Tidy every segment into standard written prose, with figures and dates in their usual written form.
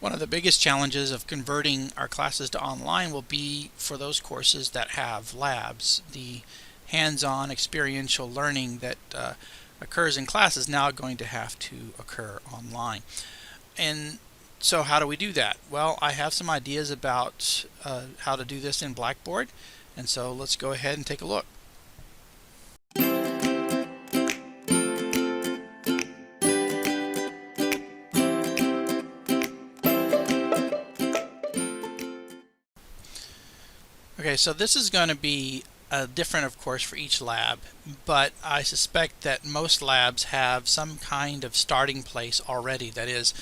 One of the biggest challenges of converting our classes to online will be for those courses that have labs. The hands-on experiential learning that occurs in class is now going to have to occur online. And so how do we do that? Well, I have some ideas about how to do this in Blackboard, and so let's go ahead and take a look. Okay, so this is going to be different, of course, for each lab, but I suspect that most labs have some kind of starting place already. That is,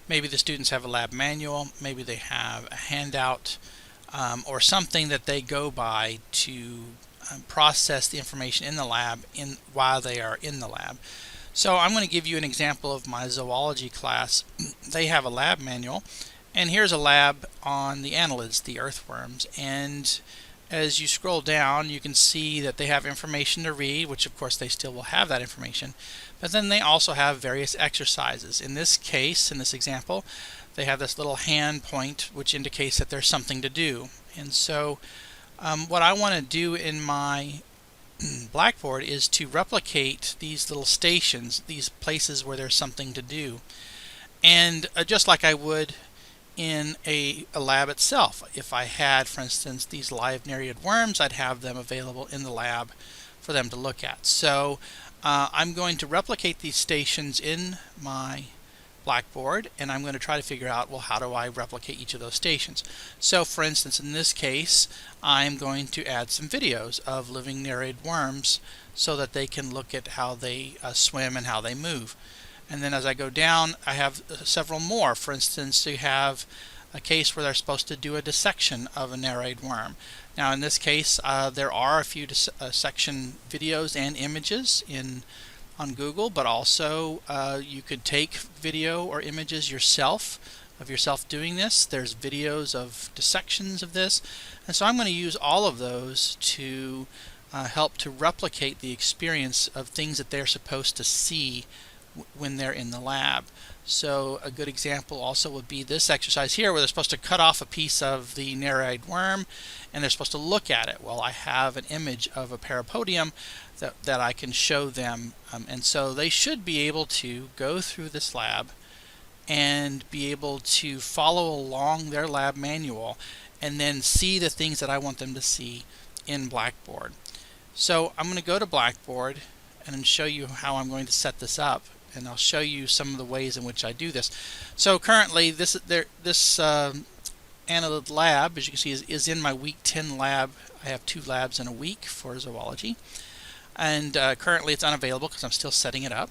maybe the students have a lab manual, maybe they have a handout, or something that they go by to process the information in the lab while they are in the lab. So I'm going to give you an example of my zoology class. They have a lab manual, and here's a lab on the annelids, the earthworms, and as you scroll down you can see that they have information to read, which of course they still will have that information, but then they also have various exercises. In this case, in this example, they have this little hand point which indicates that there's something to do. And so what I want to do in my Blackboard is to replicate these little stations, these places where there's something to do, and just like I would in a lab itself. If I had, for instance, these live nereid worms, I'd have them available in the lab for them to look at. So I'm going to replicate these stations in my Blackboard, and I'm going to try to figure out, well, how do I replicate each of those stations? So for instance, in this case, I'm going to add some videos of living nereid worms so that they can look at how they swim and how they move. And then as I go down, I have several more. For instance, you have a case where they're supposed to do a dissection of a nereid worm. Now in this case, there are a few dissection videos and images on Google, but also you could take video or images yourself, of yourself doing this. There's videos of dissections of this, and so I'm going to use all of those to help to replicate the experience of things that they're supposed to see when they're in the lab. So a good example also would be this exercise here, where they're supposed to cut off a piece of the nereid worm and they're supposed to look at it. Well, I have an image of a parapodium that I can show them, and so they should be able to go through this lab and be able to follow along their lab manual and then see the things that I want them to see in Blackboard. So I'm going to go to Blackboard and show you how I'm going to set this up, and I'll show you some of the ways in which I do this. So currently this annelid lab, as you can see, is in my week 10 lab. I have 2 labs in a week for zoology, and currently it's unavailable because I'm still setting it up.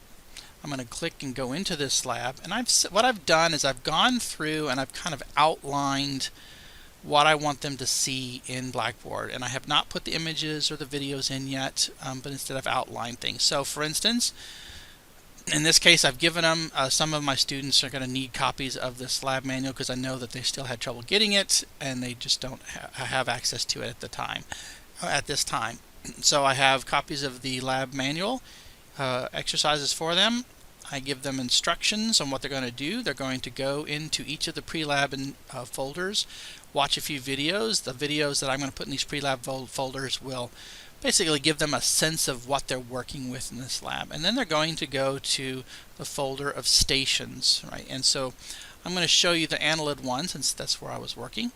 I'm going to click and go into this lab, and what I've done is I've gone through and I've kind of outlined what I want them to see in Blackboard, and I have not put the images or the videos in yet, but instead I've outlined things. So for instance, in this case, I've given them, some of my students are going to need copies of this lab manual because I know that they still had trouble getting it and they just don't have access to it at this time. So I have copies of the lab manual, exercises for them. I give them instructions on what they're going to do. They're going to go into each of the pre-lab folders, watch a few videos. The videos that I'm going to put in these pre-lab folders will basically give them a sense of what they're working with in this lab. And then they're going to go to the folder of stations, right? And so I'm going to show you the annelid one, since that's where I was working.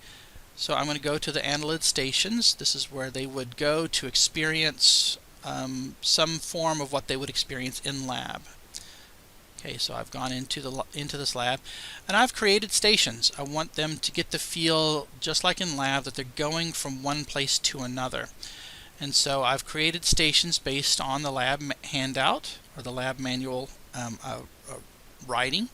So I'm going to go to the annelid stations. This is where they would go to experience some form of what they would experience in lab. Okay, so I've gone into this lab, and I've created stations. I want them to get the feel, just like in lab, that they're going from one place to another. And so I've created stations based on the lab handout or the lab manual writing.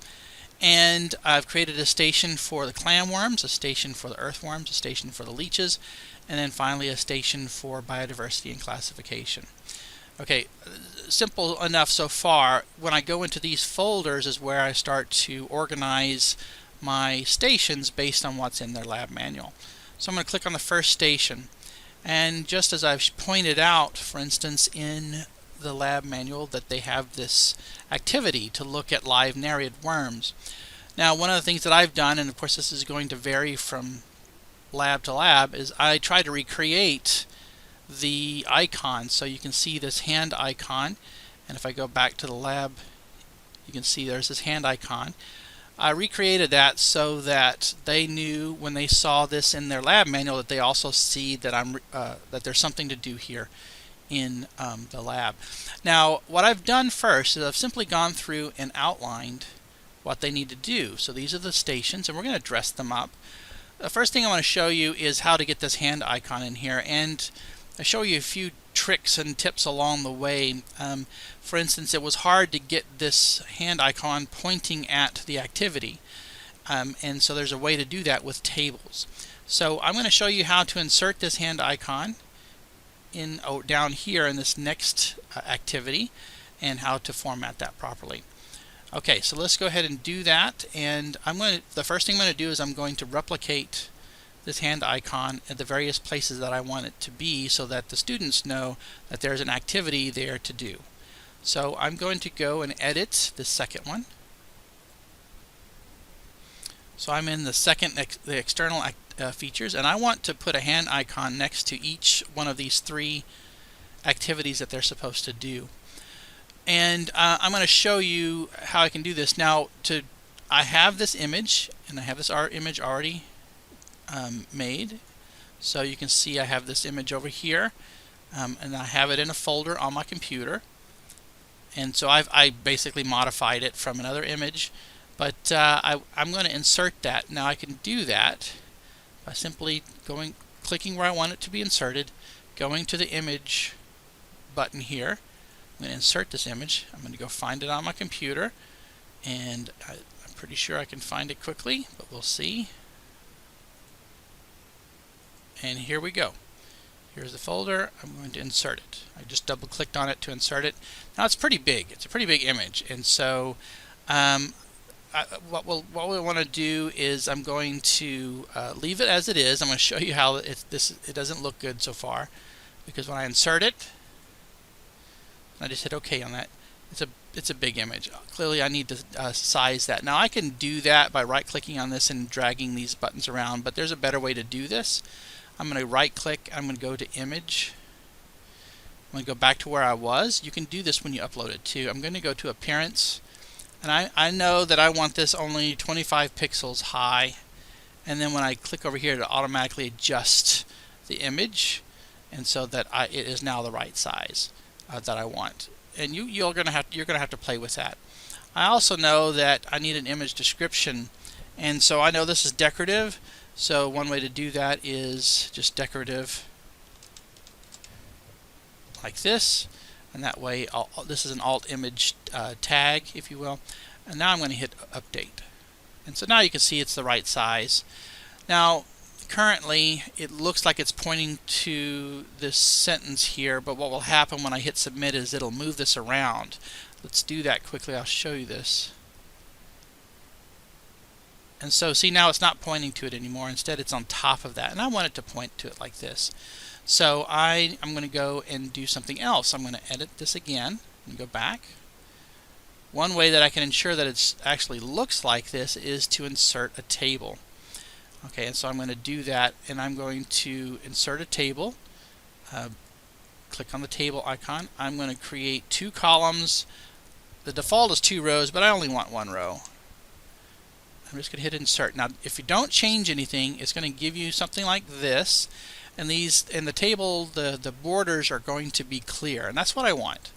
And I've created a station for the clamworms, a station for the earthworms, a station for the leeches, and then finally a station for biodiversity and classification. Okay, simple enough so far. When I go into these folders is where I start to organize my stations based on what's in their lab manual. So I'm going to click on the first station. And just as I've pointed out, for instance, in the lab manual, that they have this activity to look at live nereid worms. Now, one of the things that I've done, and of course this is going to vary from lab to lab, is I try to recreate the icon. So you can see this hand icon, and if I go back to the lab, you can see there's this hand icon. I recreated that so that they knew when they saw this in their lab manual that they also see that that there's something to do here in the lab. Now, what I've done first is I've simply gone through and outlined what they need to do. So these are the stations, and we're going to dress them up. The first thing I want to show you is how to get this hand icon in here, and I show you a few tricks and tips along the way. For instance, it was hard to get this hand icon pointing at the activity, and so there's a way to do that with tables. So I'm going to show you how to insert this hand icon in down here in this next activity, and how to format that properly. Okay, so let's go ahead and do that, and the first thing I'm going to do is I'm going to replicate this hand icon at the various places that I want it to be so that the students know that there's an activity there to do. So I'm going to go and edit the second one. So I'm in the second, the external features, and I want to put a hand icon next to each one of these three activities that they're supposed to do. And I'm going to show you how I can do this. Now, I have this image, and I have this image already made. So you can see I have this image over here, and I have it in a folder on my computer. And so I basically modified it from another image, but I'm going to insert that. Now I can do that by simply clicking where I want it to be inserted, going to the image button here. I'm going to insert this image. I'm going to go find it on my computer, and I'm pretty sure I can find it quickly, but we'll see. And here we go. Here's the folder. I'm going to insert it. I just double clicked on it to insert it. Now it's pretty big. It's a pretty big image, and so what we want to do is I'm going to leave it as it is. I'm going to show you how it doesn't look good so far, because when I insert it, I just hit OK on that. It's a big image. Clearly I need to size that. Now I can do that by right-clicking on this and dragging these buttons around, but there's a better way to do this. I'm going to right-click. I'm going to go to Image. I'm going to go back to where I was. You can do this when you upload it too. I'm going to go to Appearance, and I know that I want this only 25 pixels high, and then when I click over here, it'll automatically adjust the image, and so that it is now the right size that I want. And you're gonna have to play with that. I also know that I need an image description, and so I know this is decorative. So one way to do that is just decorative like this, and that way this is an alt image tag, if you will. And now I'm going to hit update, and so now you can see it's the right size. Now currently it looks like it's pointing to this sentence here, but what will happen when I hit submit is it'll move this around. Let's do that quickly. I'll show you this. And so see, now it's not pointing to it anymore. Instead it's on top of that, and I want it to point to it like this. So I'm going to go and do something else. I'm going to edit this again and go back. One way that I can ensure that it actually looks like this is to insert a table. Okay, and so I'm going to do that, and I'm going to insert a table. Click on the table icon. I'm going to create 2 columns. The default is 2 rows, but I only want 1 row. I'm just going to hit insert. Now, if you don't change anything, it's going to give you something like this, and in the table, the borders are going to be clear, and that's what I want.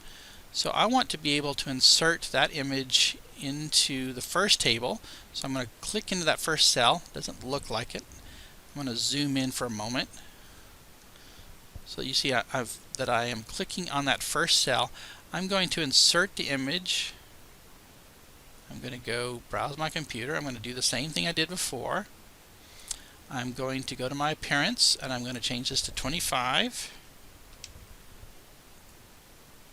So I want to be able to insert that image into the first table. So I'm going to click into that first cell. Doesn't look like it. I'm going to zoom in for a moment. So you see that I am clicking on that first cell. I'm going to insert the image. I'm going to go browse my computer. I'm going to do the same thing I did before. I'm going to go to my appearance, and I'm going to change this to 25.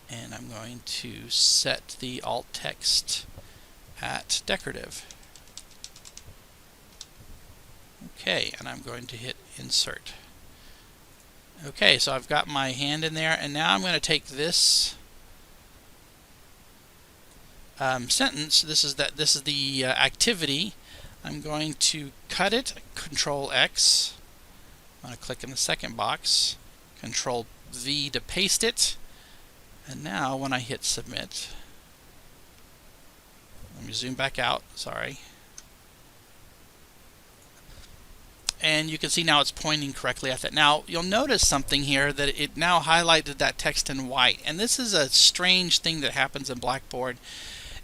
And I'm going to set the alt text at decorative. Okay, and I'm going to hit insert. Okay, so I've got my hand in there, and now I'm going to take this sentence. This is the activity. I'm going to cut it, Control X. I'm going to click in the second box, Control V to paste it, and now when I hit submit, let me zoom back out, sorry. And you can see now it's pointing correctly at that. Now you'll notice something here, that it now highlighted that text in white, and this is a strange thing that happens in Blackboard.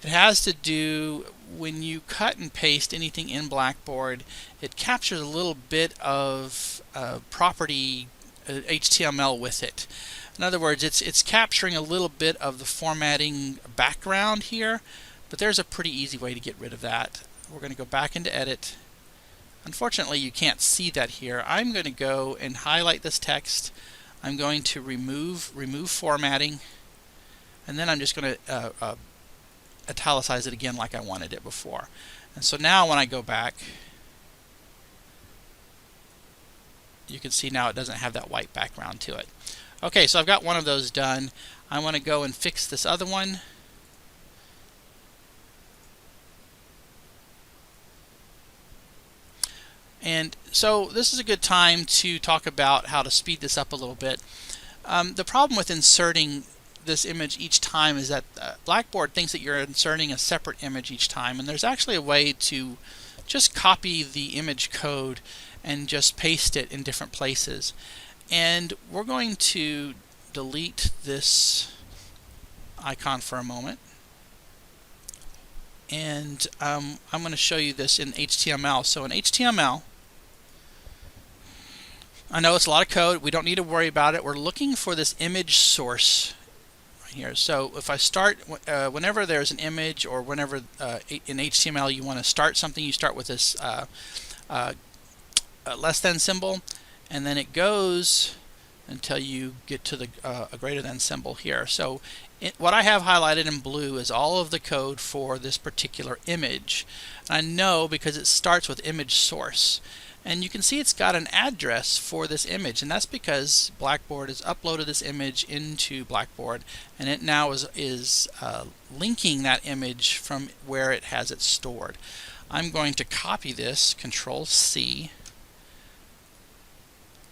It has to do when you cut and paste anything in Blackboard, it captures a little bit of property HTML with it. In other words, it's capturing a little bit of the formatting background here, but there's a pretty easy way to get rid of that. We're going to go back into Edit. Unfortunately, you can't see that here. I'm going to go and highlight this text. I'm going to remove formatting, and then I'm just going to italicize it again like I wanted it before. And so now when I go back, you can see now it doesn't have that white background to it. Okay, so I've got one of those done. I want to go and fix this other one. And so this is a good time to talk about how to speed this up a little bit. The problem with inserting this image each time is that Blackboard thinks that you're inserting a separate image each time, and there's actually a way to just copy the image code and just paste it in different places. And we're going to delete this icon for a moment, and I'm going to show you this in HTML. So in HTML, I know it's a lot of code, we don't need to worry about it. We're looking for this image source right here. So if I start, whenever there's an image, or whenever in HTML you want to start something, you start with this less than symbol, and then it goes until you get to the a greater than symbol here. So what I have highlighted in blue is all of the code for this particular image. And I know because it starts with image source. And you can see it's got an address for this image, and that's because Blackboard has uploaded this image into Blackboard, and it now is linking that image from where it has it stored. I'm going to copy this, Control C,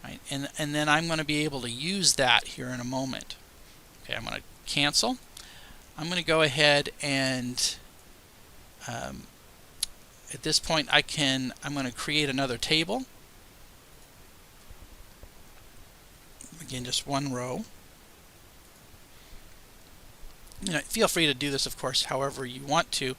right, and then I'm going to be able to use that here in a moment. Okay, I'm going to cancel. I'm going to go ahead and at this point I'm going to create another table. Again, just one row. Feel free to do this, of course, however you want to.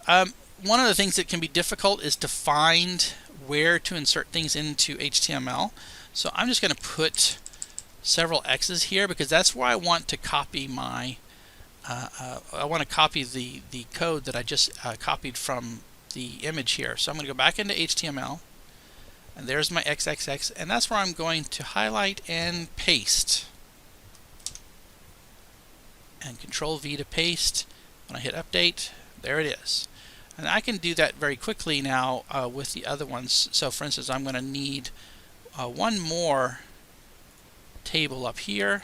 One of the things that can be difficult is to find where to insert things into HTML. So I'm just going to put several X's here because that's where I want to copy my I want to copy the code that I just copied from the image here. So I'm going to go back into HTML, and there's my XXX, and that's where I'm going to highlight and paste. And Control V to paste. When I hit update, there it is. And I can do that very quickly now with the other ones. So for instance, I'm going to need one more table up here.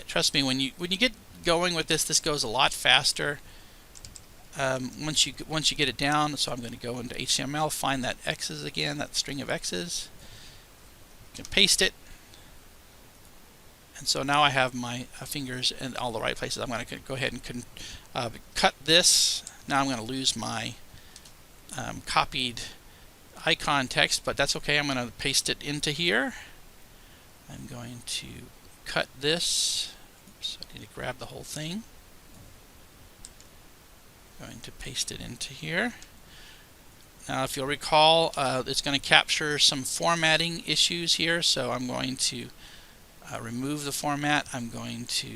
Trust me, when you get going with this goes a lot faster once you get it down. So I'm going to go into HTML, find that X's again, that string of X's, can paste it, and so now I have my fingers in all the right places. I'm going to go ahead and cut this. Now I'm going to lose my copied icon text, but that's okay. I'm going to paste it into here. I'm going to cut this. So I need to grab the whole thing. Going to paste it into here. Now if you'll recall, it's going to capture some formatting issues here, so I'm going to remove the format. I'm going to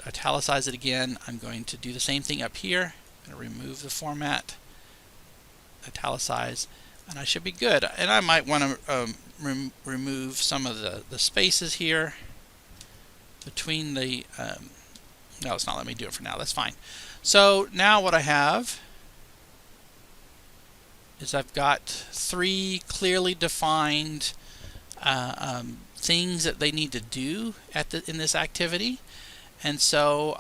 italicize it again. I'm going to do the same thing up here. I'm going to remove the format, italicize, and I should be good. And I might want to remove some of the spaces here between the no, it's not letting me do it for now. That's fine. So now what I have is I've got three clearly defined things that they need to do in this activity. And so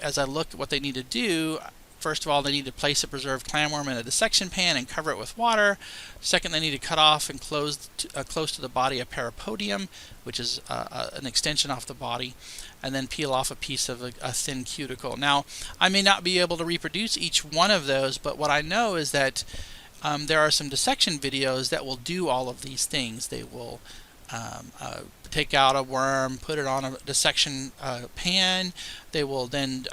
as I look at what they need to do, first of all, they need to place a preserved clamworm in a dissection pan and cover it with water. Second, they need to cut off and close to the body a parapodium, which is an extension off the body, and then peel off a piece of a thin cuticle. Now, I may not be able to reproduce each one of those, but what I know is that there are some dissection videos that will do all of these things. They will take out a worm, put it on a dissection pan. They will then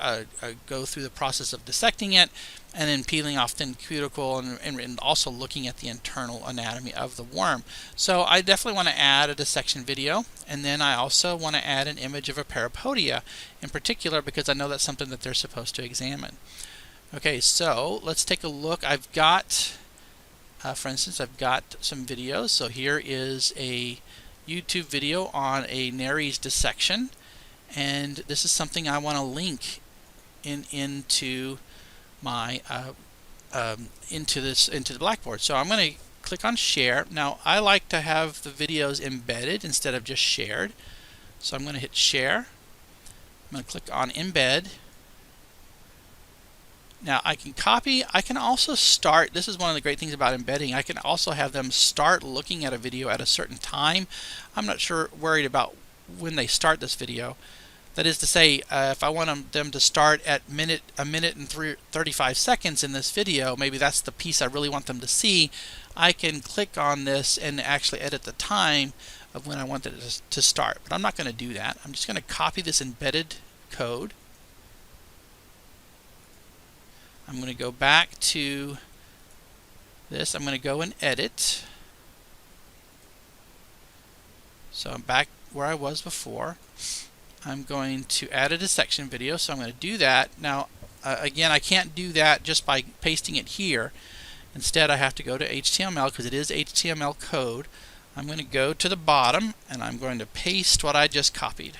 go through the process of dissecting it and then peeling off thin cuticle and also looking at the internal anatomy of the worm. So I definitely want to add a dissection video, and then I also want to add an image of a parapodia in particular because I know that's something that they're supposed to examine. Okay, so let's take a look. I've got, for instance, I've got some videos. So here is a YouTube video on a Nares dissection, and this is something I want to link into my into the Blackboard. So I'm going to click on share. Now I like to have the videos embedded instead of just shared, so I'm going to hit share. I'm going to click on embed. Now I can copy. I can also start. This is one of the great things about embedding. I can also have them start looking at a video at a certain time. I'm not worried about when they start this video. That is to say, if I want them to start at a minute and 35 seconds in this video, maybe that's the piece I really want them to see, I can click on this and actually edit the time of when I want it to start. But I'm not going to do that. I'm just going to copy this embedded code. I'm going to go back to this. I'm going to go and edit. So I'm back where I was before. I'm going to add a dissection video, so I'm going to do that. Now, again, I can't do that just by pasting it here. Instead, I have to go to HTML because it is HTML code. I'm going to go to the bottom and I'm going to paste what I just copied.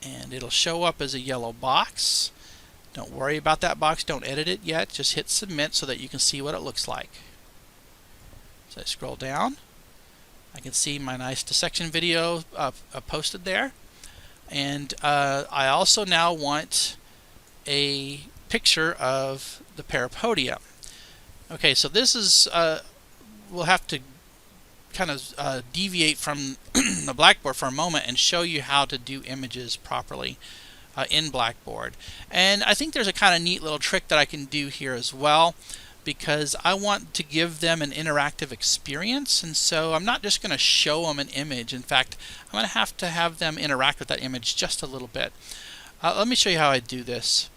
And it'll show up as a yellow box. Don't worry about that box. Don't edit it yet. Just hit submit so that you can see what it looks like. So I scroll down. I can see my nice dissection video posted there. And I also now want a picture of the parapodia. Okay, so this is, we'll have to kind of deviate from the Blackboard for a moment and show you how to do images properly in Blackboard. And I think there's a kind of neat little trick that I can do here as well, because I want to give them an interactive experience, and so I'm not just going to show them an image. In fact, I'm going to have them interact with that image just a little bit. Let me show you how I do this.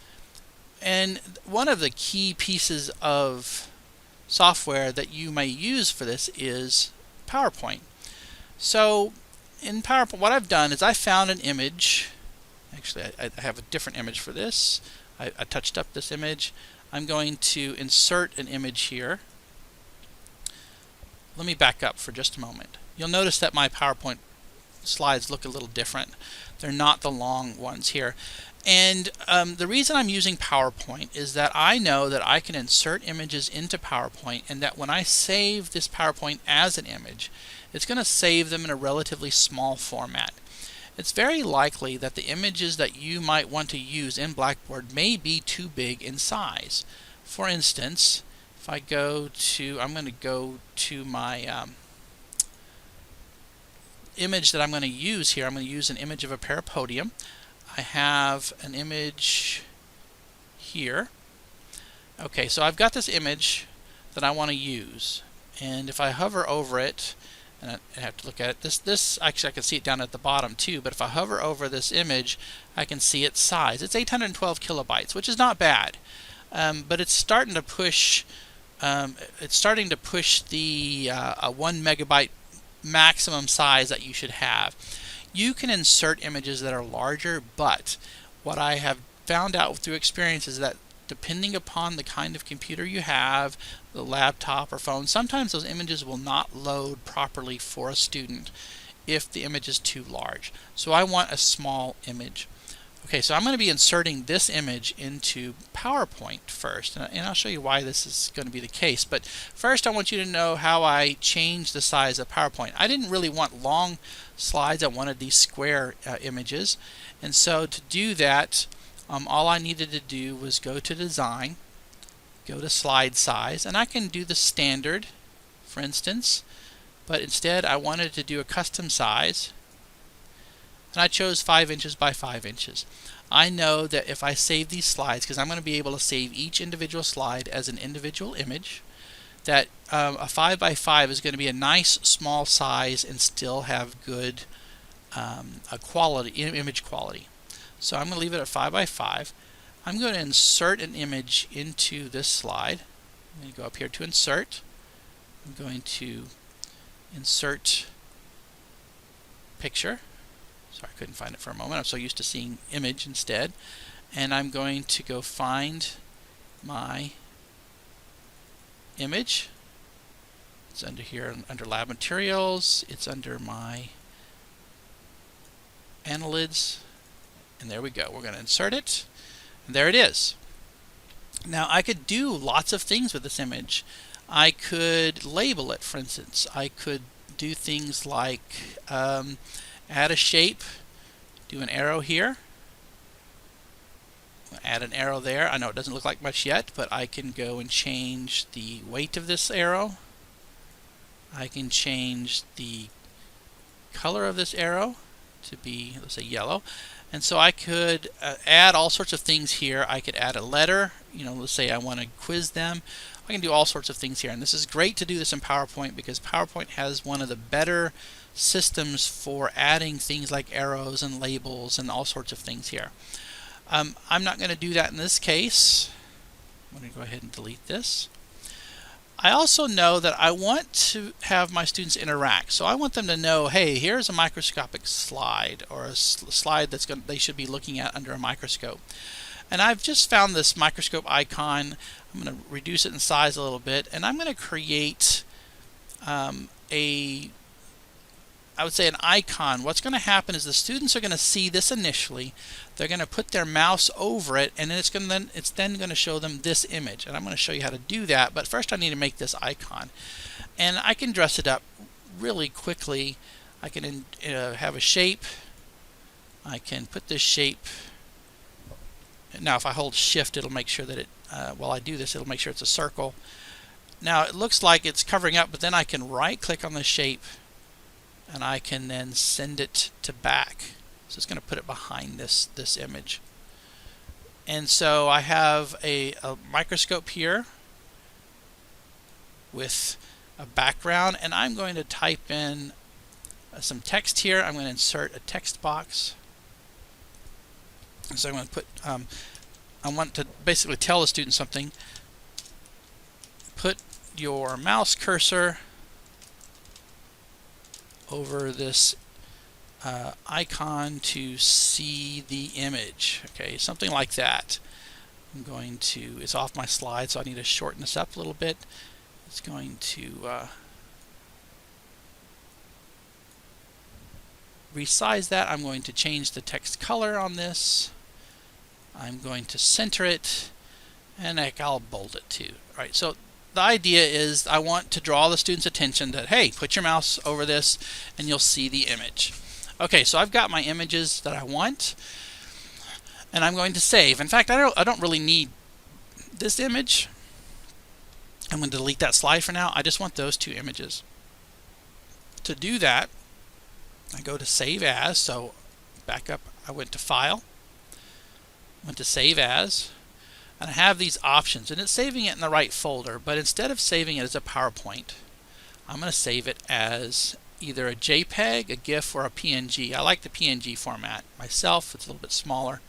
And one of the key pieces of software that you may use for this is PowerPoint. So in PowerPoint, what I've done is I found an image. Actually, I have a different image for this. I touched up this image. I'm going to insert an image here. Let me back up for just a moment. You'll notice that my PowerPoint slides look a little different. They're not the long ones here. And the reason I'm using PowerPoint is that I know that I can insert images into PowerPoint, and that when I save this PowerPoint as an image, it's going to save them in a relatively small format. It's very likely that the images that you might want to use in Blackboard may be too big in size. For instance, if I go to, I'm going to go to my image that I'm going to use here. I'm going to use an image of a parapodium. I have an image here. Okay, so I've got this image that I want to use, and if I hover over it, and I have to look at it. This actually I can see it down at the bottom too, but if I hover over this image, I can see its size. It's 812 kilobytes, which is not bad, but it's starting to push. It's starting to push the 1 megabyte maximum size that you should have. You can insert images that are larger, but what I have found out through experience is that depending upon the kind of computer you have, the laptop or phone, sometimes those images will not load properly for a student if the image is too large. So I want a small image. Okay, so I'm going to be inserting this image into PowerPoint first, and I'll show you why this is going to be the case. But first I want you to know how I change the size of PowerPoint. I didn't really want long slides, I wanted these square images, and so to do that all I needed to do was go to Design, go to Slide Size, and I can do the standard, for instance, but instead I wanted to do a custom size, and I chose 5 inches by 5 inches. I know that if I save these slides, because I'm going to be able to save each individual slide as an individual image, that a 5 by 5 is going to be a nice small size and still have good image quality. So I'm going to leave it at 5 by 5. I'm going to insert an image into this slide. I'm going to go up here to Insert. I'm going to Insert Picture. Sorry, I couldn't find it for a moment. I'm so used to seeing image instead. And I'm going to go find my image. It's under here, under Lab Materials. It's under my Annelids. And there we go. We're going to insert it. And there it is. Now I could do lots of things with this image. I could label it, for instance. I could do things like add a shape, do an arrow here, add an arrow there. I know it doesn't look like much yet, but I can go and change the weight of this arrow. I can change the color of this arrow to be, let's say, yellow. And so I could add all sorts of things here. I could add a letter, let's say I want to quiz them. I can do all sorts of things here, and this is great to do this in PowerPoint because PowerPoint has one of the better systems for adding things like arrows and labels and all sorts of things here. I'm not going to do that in this case. I'm going to go ahead and delete this. I also know that I want to have my students interact, so I want them to know, hey, here's a microscopic slide, or a slide they should be looking at under a microscope. And I've just found this microscope icon. I'm going to reduce it in size a little bit, and I'm going to create I would say an icon. What's going to happen is the students are going to see this initially. They're going to put their mouse over it, and it's then going to show them this image. And I'm going to show you how to do that. But first, I need to make this icon, and I can dress it up really quickly. I can have a shape. I can put this shape. Now, if I hold Shift, it'll make sure that it. While I do this, it'll make sure it's a circle. Now, it looks like it's covering up, but then I can right-click on the shape, and I can then send it to back. So it's going to put it behind this image. And so I have a microscope here with a background, and I'm going to type in some text here. I'm going to insert a text box. So I'm going to put, I want to basically tell the student something. Put your mouse cursor over this icon to see the image. Okay, something like that. I'm going to, it's off my slide, so I need to shorten this up a little bit. It's going to resize that. I'm going to change the text color on this. I'm going to center it, and I'll bold it too. All right, so the idea is I want to draw the student's attention that, hey, put your mouse over this and you'll see the image. Okay, so I've got my images that I want, and I'm going to save. In fact, I don't really need this image. I'm going to delete that slide for now. I just want those two images. To do that, I go to Save As. So back up, I went to File, went to Save As, and I have these options, and it's saving it in the right folder, but instead of saving it as a PowerPoint, I'm going to save it as either a JPEG, a GIF, or a PNG. I like the PNG format myself. It's a little bit smaller.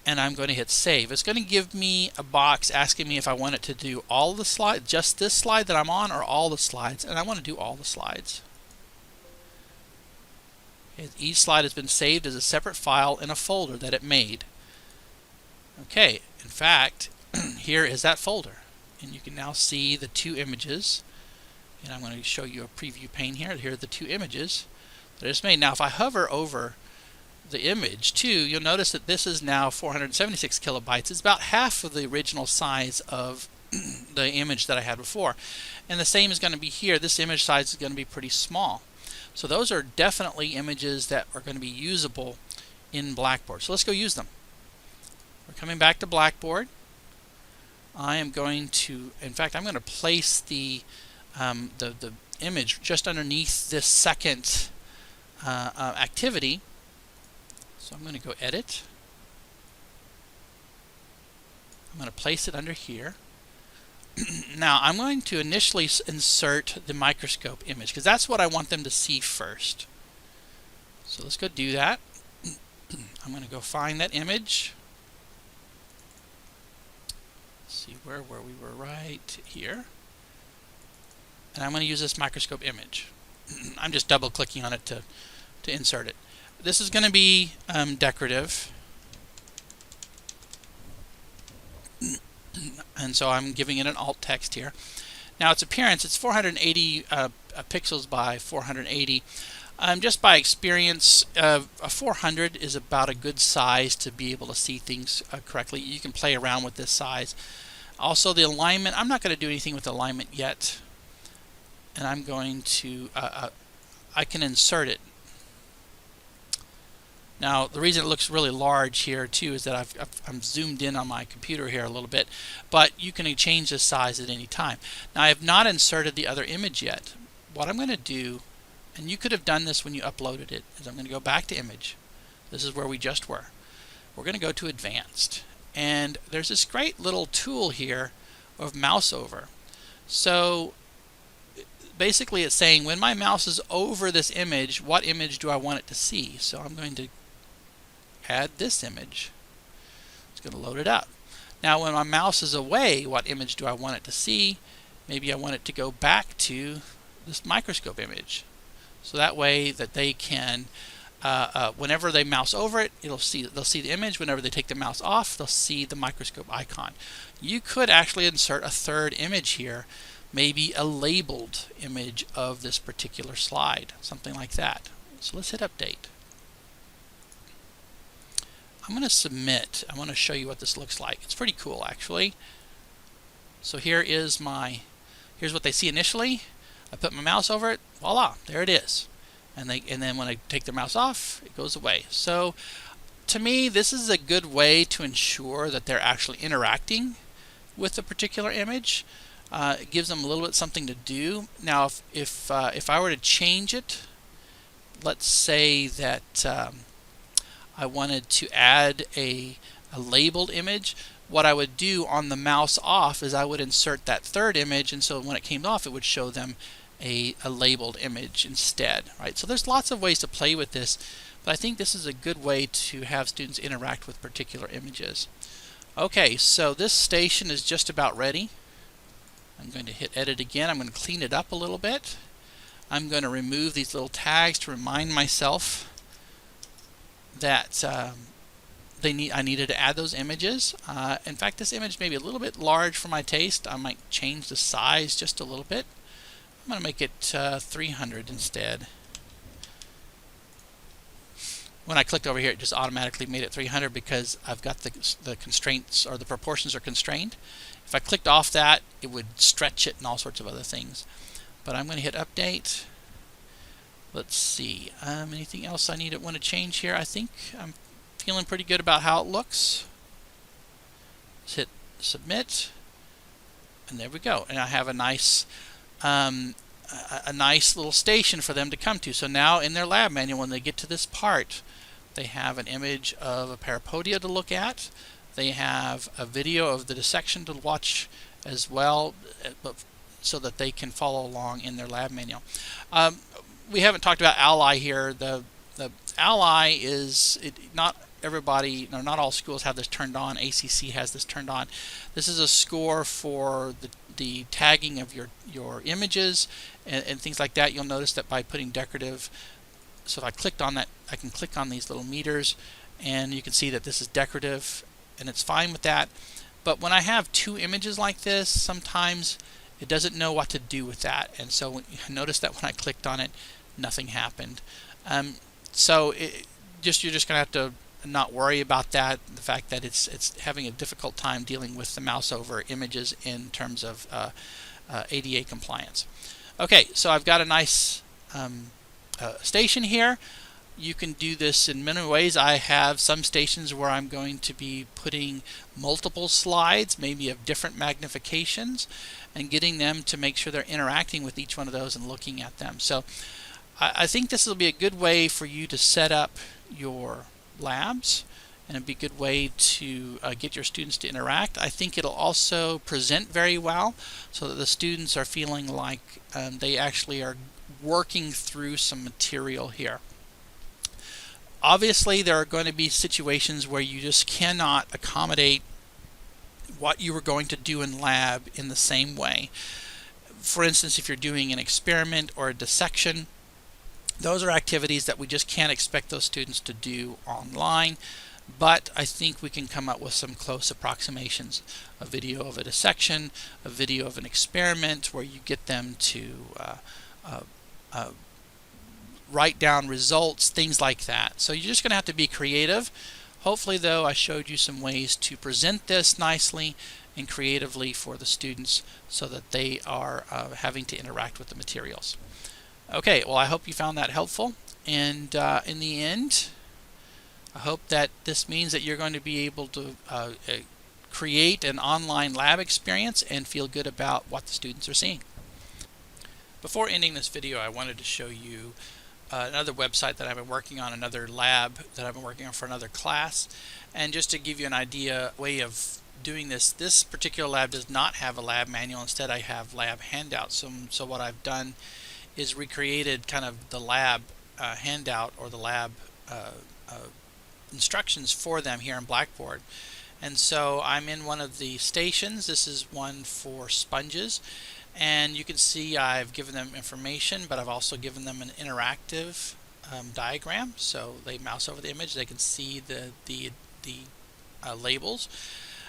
And I'm going to hit Save. It's going to give me a box asking me if I want it to do all the slides, just this slide that I'm on, or all the slides, and I want to do all the slides. Okay, each slide has been saved as a separate file in a folder that it made. Okay, in fact, here is that folder, and you can now see the two images. And I'm going to show you a preview pane here. Here are the two images that I just made. Now, if I hover over the image too, you'll notice that this is now 476 kilobytes. It's about half of the original size of the image that I had before. And the same is going to be here. This image size is going to be pretty small. So those are definitely images that are going to be usable in Blackboard. So let's go use them. We're coming back to Blackboard. I am going to, in fact, I'm going to place the image just underneath this second activity. So I'm going to go Edit. I'm going to place it under here. Now I'm going to initially insert the microscope image because that's what I want them to see first. So let's go do that. I'm going to go find that image. Let's see where we were, right here. And I'm going to use this microscope image. I'm just double clicking on it to insert it. This is going to be decorative. And so I'm giving it an alt text here. Now its appearance, it's 480 pixels by 480. Just by experience, a 400 is about a good size to be able to see things correctly. You can play around with this size. Also the alignment, I'm not going to do anything with alignment yet. And I'm going to, I can insert it. Now the reason it looks really large here too is that I'm zoomed in on my computer here a little bit, but you can change the size at any time. Now I have not inserted the other image yet. What I'm going to do, and you could have done this when you uploaded it, is I'm going to go back to image. This is where we just were. We're going to go to advanced, and there's this great little tool here of mouse over. So basically it's saying when my mouse is over this image, what image do I want it to see? So I'm going to add this image. It's going to load it up. Now when my mouse is away, what image do I want it to see? Maybe I want it to go back to this microscope image. So that way that they can, whenever they mouse over it, they'll see the image. Whenever they take the mouse off, they'll see the microscope icon. You could actually insert a third image here, maybe a labeled image of this particular slide, something like that. So let's hit update. I'm going to submit. I want to show you what this looks like. It's pretty cool actually. So here is here's what they see initially. I put my mouse over it, voila, there it is. And then when I take the mouse off, it goes away. So to me, this is a good way to ensure that they're actually interacting with the particular image. It gives them a little bit something to do. Now if I were to change it, let's say that I wanted to add a labeled image, what I would do on the mouse off is I would insert that third image, and so when it came off it would show them a labeled image instead, right? So there's lots of ways to play with this, but I think this is a good way to have students interact with particular images. Okay, so this station is just about ready. I'm going to hit edit again. I'm going to clean it up a little bit. I'm going to remove these little tags to remind myself that I needed to add those images. In fact, this image may be a little bit large for my taste. I might change the size just a little bit. I'm going to make it 300 instead. When I clicked over here, it just automatically made it 300 because I've got the constraints, or the proportions are constrained. If I clicked off that, it would stretch it and all sorts of other things. But I'm going to hit update. Let's see. Anything else I want to change here? I think I'm feeling pretty good about how it looks. Let's hit submit, and there we go. And I have a nice little station for them to come to. So now in their lab manual, when they get to this part, they have an image of a parapodia to look at. They have a video of the dissection to watch as well, so that they can follow along in their lab manual. We haven't talked about Ally here. The Ally is not everybody, no, not all schools have this turned on. ACC has this turned on. This is a score for the tagging of your images and things like that. You'll notice that by putting decorative, so if I clicked on that, I can click on these little meters, and you can see that this is decorative, and it's fine with that. But when I have two images like this, sometimes it doesn't know what to do with that, and so notice that when I clicked on it, nothing happened. you're just going to have to not worry about that. The fact that it's having a difficult time dealing with the mouse over images in terms of ADA compliance. Okay, so I've got a nice station here. You can do this in many ways. I have some stations where I'm going to be putting multiple slides, maybe of different magnifications, and getting them to make sure they're interacting with each one of those and looking at them. So I think this will be a good way for you to set up your labs, and it'd be a good way to get your students to interact. I think it'll also present very well, so that the students are feeling like they actually are working through some material here. Obviously, there are going to be situations where you just cannot accommodate what you were going to do in lab in the same way. For instance, if you're doing an experiment or a dissection, those are activities that we just can't expect those students to do online, but I think we can come up with some close approximations. A video of a dissection, a video of an experiment where you get them to write down results, things like that. So you're just going to have to be creative. Hopefully, though, I showed you some ways to present this nicely and creatively for the students so that they are having to interact with the materials. Okay, well, I hope you found that helpful, and in the end, I hope that this means that you're going to be able to create an online lab experience and feel good about what the students are seeing. Before ending this video, I wanted to show you another website that I've been working on, another lab that I've been working on for another class, and just to give you an idea, way of doing this particular lab does not have a lab manual. Instead, I have lab handouts. So what I've done is recreated kind of the lab handout or the lab instructions for them here in Blackboard. And so I'm in one of the stations. This is one for sponges, and you can see I've given them information, but I've also given them an interactive diagram. So they mouse over the image, they can see the labels.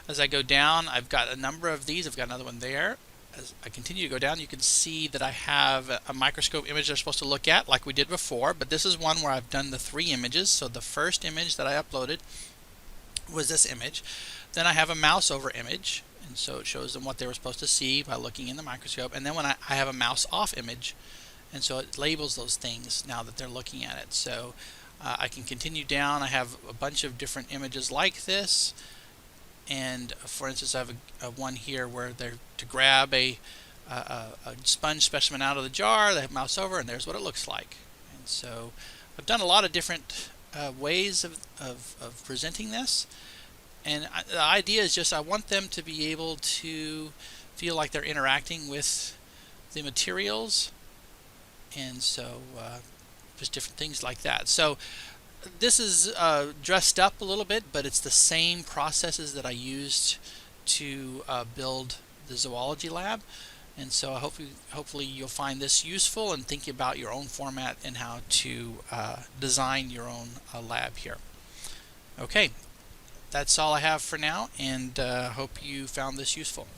As I go down, I've got a number of these. I've got another one there. As I continue to go down, you can see that I have a microscope image they're supposed to look at, like we did before, but this is one where I've done the 3 images. So the first image that I uploaded was this image. Then I have a mouse over image, and so it shows them what they were supposed to see by looking in the microscope. And then when I have a mouse off image, and so it labels those things now that they're looking at it. So I can continue down. I have a bunch of different images like this. And for instance, I have a one here where they're to grab a sponge specimen out of the jar. They have mouse over, and there's what it looks like. And so I've done a lot of different ways of presenting this. And the idea is just I want them to be able to feel like they're interacting with the materials, and so just different things like that. So this is dressed up a little bit, but it's the same processes that I used to build the zoology lab. And so hopefully you'll find this useful in thinking about your own format and how to design your own lab here. Okay, that's all I have for now, and hope you found this useful.